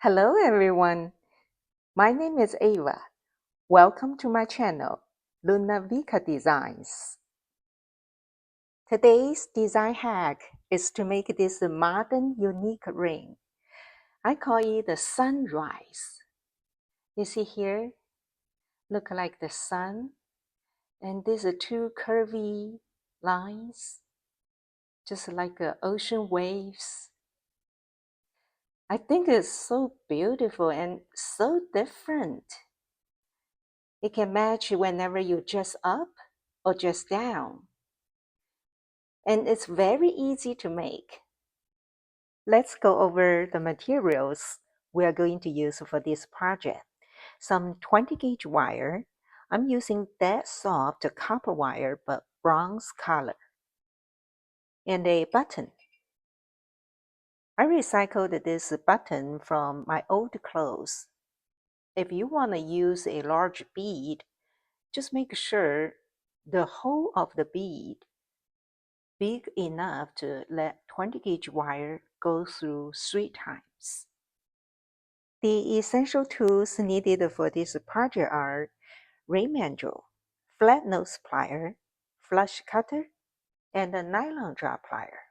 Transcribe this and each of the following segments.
Hello everyone, my name is Ava. Welcome to my channel, Vika Designs. Today's design hack is to make this modern unique ring. I call it the sunrise. You see here, look like the sun, and these are two curvy lines, just like ocean waves. I think it's so beautiful and so different. It can match whenever you dress up or dress down. And it's very easy to make. Let's go over the materials we are going to use for this project. Some 20 gauge wire. I'm using that soft copper wire but bronze color. And a button. I recycled this button from my old clothes. If you want to use a large bead, just make sure the hole of the bead big enough to let 20 gauge wire go through 3 times. The essential tools needed for this project are ring manual, flat nose plier, flush cutter, and a nylon drop plier.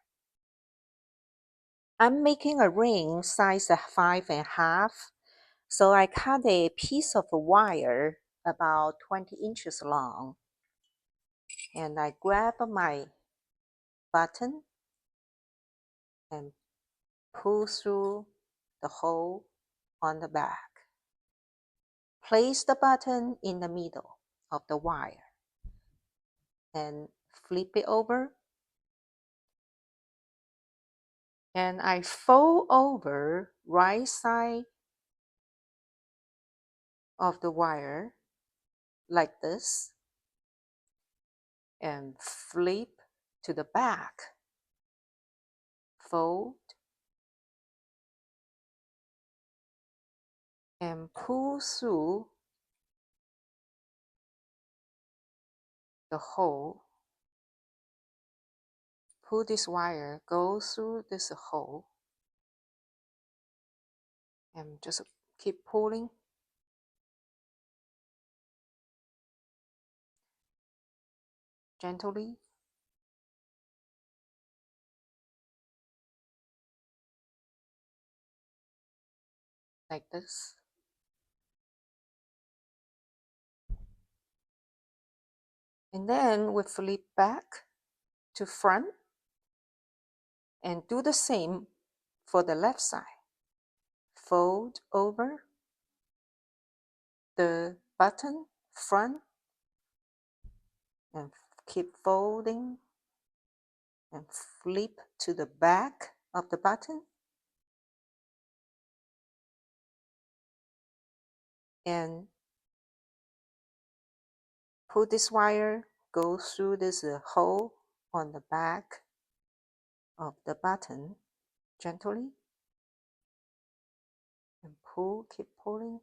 I'm making a ring size 5.5, so I cut a piece of wire about 20 inches long, and I grab my button and pull through the hole on the back. Place the button in the middle of the wire and flip it over. And I fold over right side of the wire like this and flip to the back. Fold and pull through the hole. Pull this wire, go through this hole, and just keep pulling. Gently. Like this. And then we flip back to front and do the same for the left side. Fold over the button front and keep folding and flip to the back of the button and pull this wire, go through this hole on the back of the button gently and pull, keep pulling.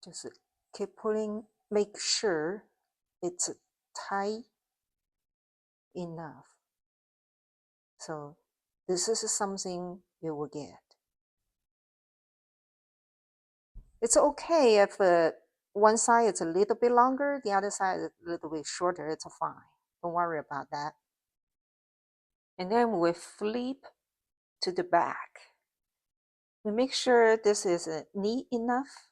Just keep pulling, make sure it's tight enough. So this is something you will get. It's okay if one side is a little bit longer, the other side is a little bit shorter, it's fine. Don't worry about that. And then we flip to the back. We make sure this is neat enough,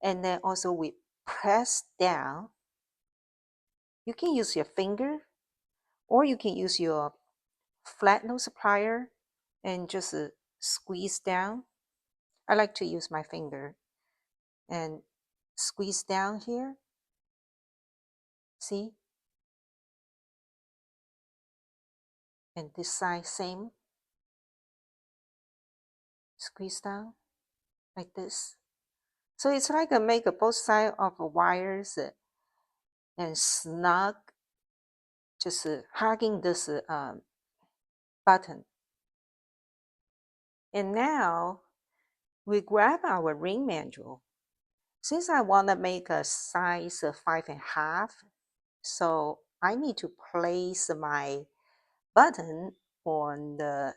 and then also we press down. You can use your finger, or you can use your flat nose plier and just squeeze down. I like to use my finger and squeeze down here. See? And this side same. Squeeze down like this. So it's like make both sides of the wires and snug, just hugging this button. And now we grab our ring manual. Since I want to make a size 5.5, So I need to place my button on the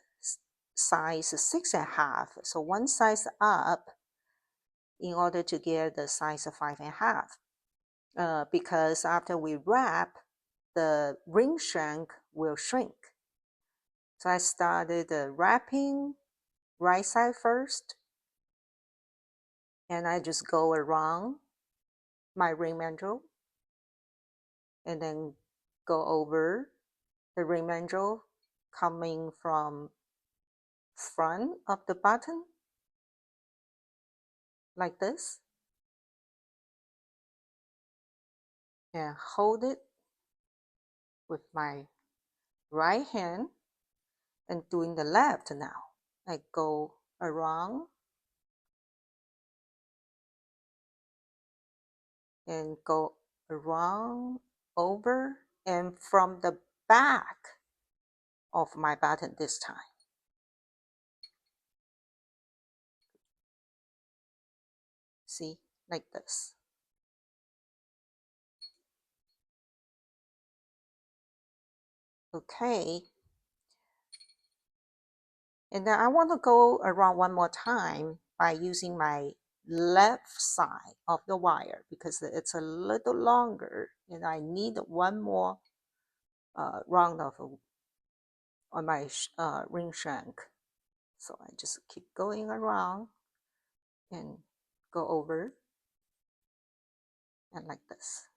size 6.5. So one size up in order to get the size 5.5. Because after we wrap, the ring shank will shrink. So I started wrapping right side first, and I just go around my ring mandrel and then go over the ring mandrel coming from front of the button like this, and hold it with my right hand and doing the left now. I go around and go around, over, and from the back of my button this time. See, like this. Okay. And then I want to go around one more time by using my left side of the wire because it's a little longer and I need one more round of on my ring shank. So I just keep going around and go over and like this.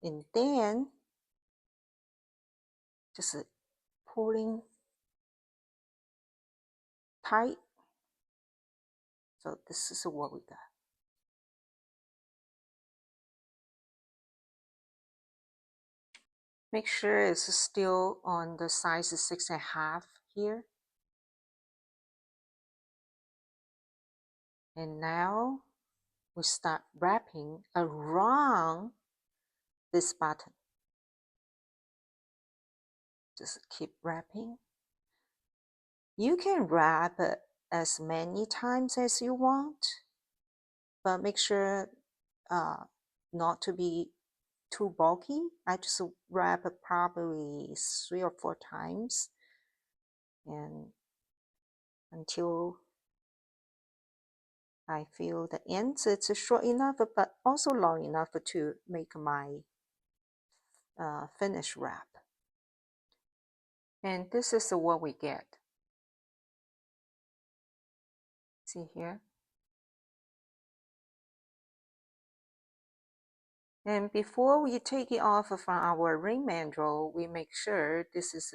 And then just pulling tight. So this is what we got. Make sure it's still on the size 6.5 here. And now we start wrapping around this button. Just keep wrapping. You can wrap as many times as you want, but make sure not to be too bulky. I just wrap probably 3 or 4 times and until I feel the ends it's short enough but also long enough to make my finished wrap. And this is what we get. See here? And before we take it off from our ring mandrel, we make sure this is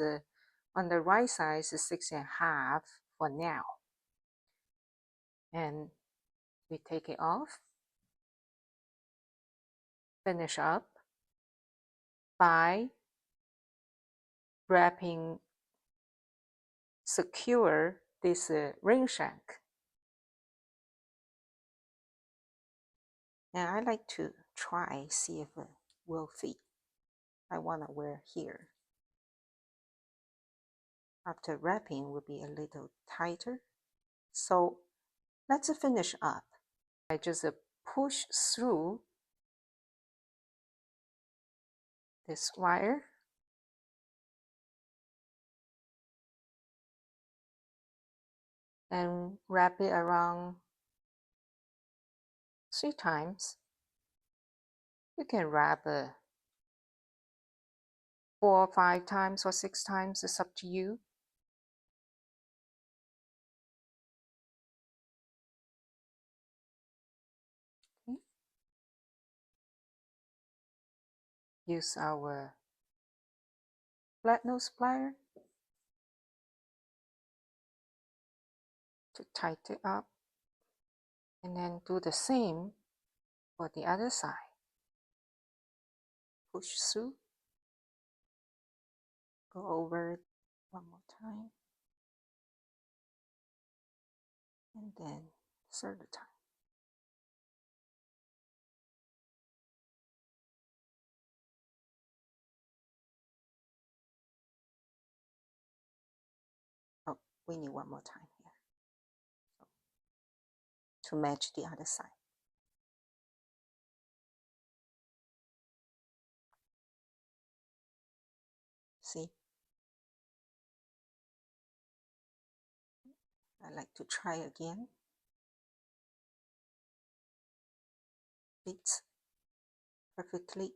on the right side is 6.5 for now. And we take it off, finish up by wrapping secure this ring shank. And I like to try, see if it will fit. I want to wear here. After wrapping will be a little tighter. So let's finish up. I just push through this wire and wrap it around 3 times. You can wrap 4 or 5 times or 6 times, it's up to you. Okay. Use our flat nose plier to tighten it up and then do the same for the other side. Push through, go over one more time, and then third time. we need one more time here to match the other side. See? I like to try again. Fits perfectly.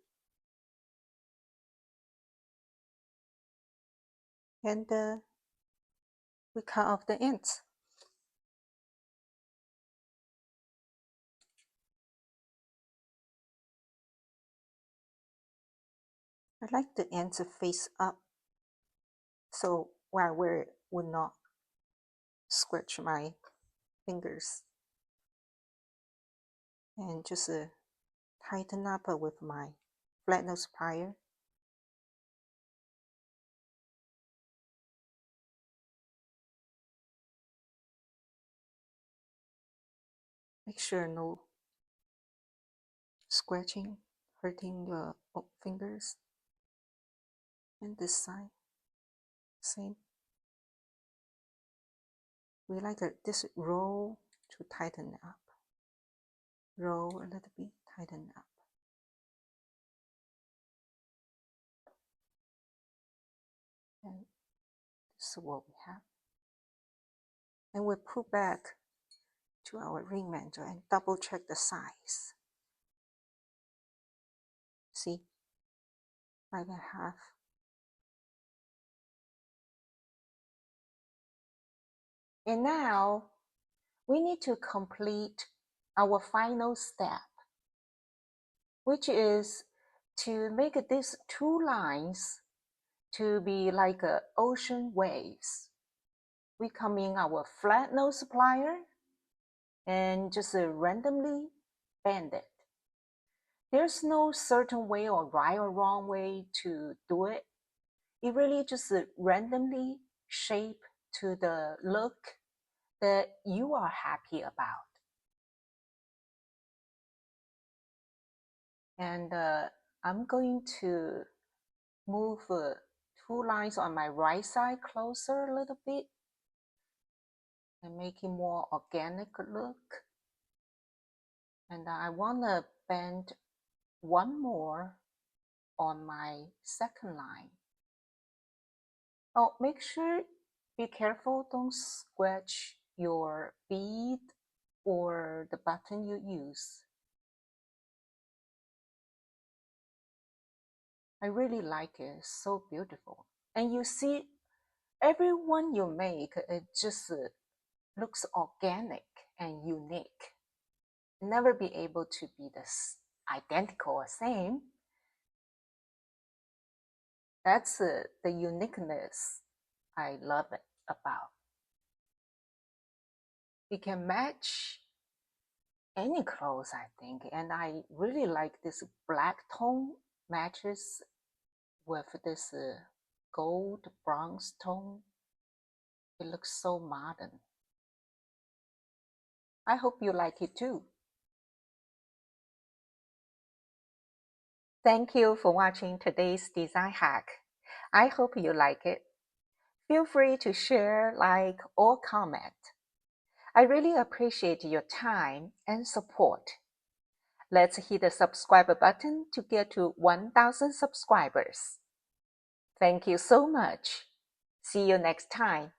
And we cut off the ends. I like the ends to face up, so while I wear it would not scratch my fingers. And just tighten up with my flat nose plier. Make sure no scratching, hurting your fingers. And this side, same. We like this roll to tighten up. Roll a little bit, tighten up. And this is what we have. And we pull back to our ring manual and double check the size. See, 5.5. And now we need to complete our final step, which is to make these two lines to be like ocean waves. We come in our flat nose plier and just randomly bend it. There's no certain way or right or wrong way to do it. It really just randomly shape to the look that you are happy about. And I'm going to move two lines on my right side closer a little bit and make it more organic look. And I want to bend one more on my second line. Oh, make sure, be careful, don't scratch your bead or the button you use. I really like it, it's so beautiful. And you see, every one you make, it just looks organic and unique. Never be able to be this identical or same. That's the uniqueness I love it about. It can match any clothes, I think, and I really like this black tone matches with this gold bronze tone. It looks so modern. I hope you like it too. Thank you for watching today's design hack. I hope you like it. Feel free to share, like, or comment. I really appreciate your time and support. Let's hit the subscribe button to get to 1,000 subscribers. Thank you so much. See you next time.